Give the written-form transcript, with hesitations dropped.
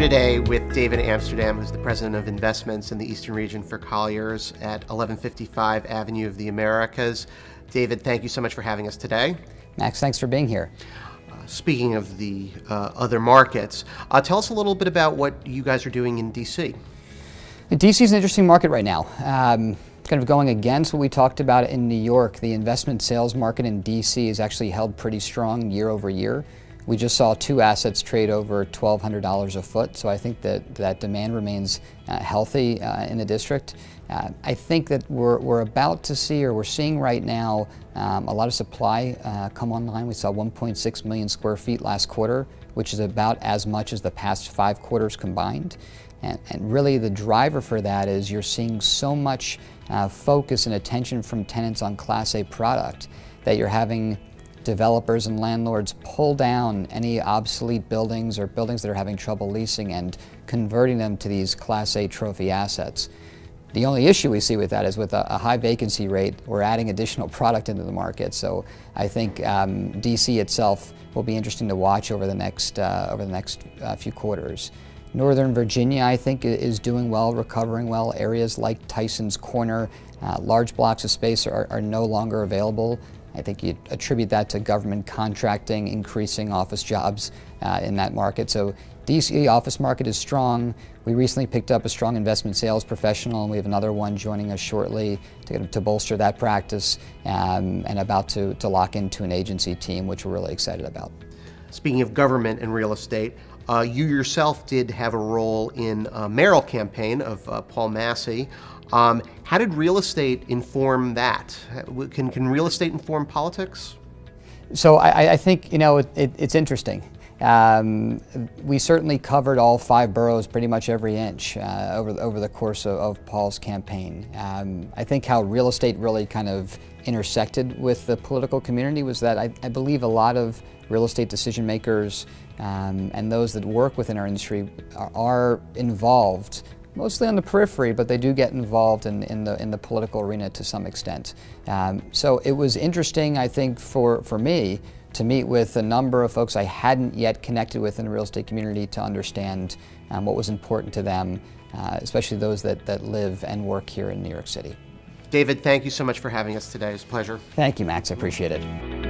today with David Amsterdam, who's the president of investments in the Eastern region for Colliers at 1155 Avenue of the Americas. David, thank you so much for having us today. Max, thanks for being here. Speaking of the other markets, tell us a little bit about what you guys are doing in D.C. D.C. is an interesting market right now. Kind of going against what we talked about in New York, the investment sales market in D.C. is actually held pretty strong year over year. We just saw two assets trade over $1,200 a foot, so I think that demand remains healthy in the district. I think that we're about to see, or we're seeing right now, a lot of supply come online. We saw 1.6 million square feet last quarter, which is about as much as the past 5 quarters combined. And really the driver for that is you're seeing so much focus and attention from tenants on Class A product that you're having developers and landlords pull down any obsolete buildings or buildings that are having trouble leasing and converting them to these Class A trophy assets. The only issue we see with that is with a high vacancy rate, we're adding additional product into the market. So I think DC itself will be interesting to watch over the next few quarters. Northern Virginia, I think, is doing well, recovering well. Areas like Tyson's Corner, large blocks of space are no longer available. I think you attribute that to government contracting, increasing office jobs in that market. So DC office market is strong. We recently picked up a strong investment sales professional, and we have another one joining us shortly to bolster that practice, and about to lock into an agency team, which we're really excited about. Speaking of government and real estate, you yourself did have a role in a mayoral campaign of Paul Massey. How did real estate inform that? Can real estate inform politics? So I think, it's interesting. We certainly covered all 5 boroughs pretty much every inch over the course of Paul's campaign. I think how real estate really kind of intersected with the political community was that I believe a lot of real estate decision makers and those that work within our industry are involved, mostly on the periphery, but they do get involved in the political arena to some extent. So it was interesting, I think, for me to meet with a number of folks I hadn't yet connected with in the real estate community to understand what was important to them, especially those that live and work here in New York City. David, thank you so much for having us today. It was a pleasure. Thank you, Max. I appreciate it.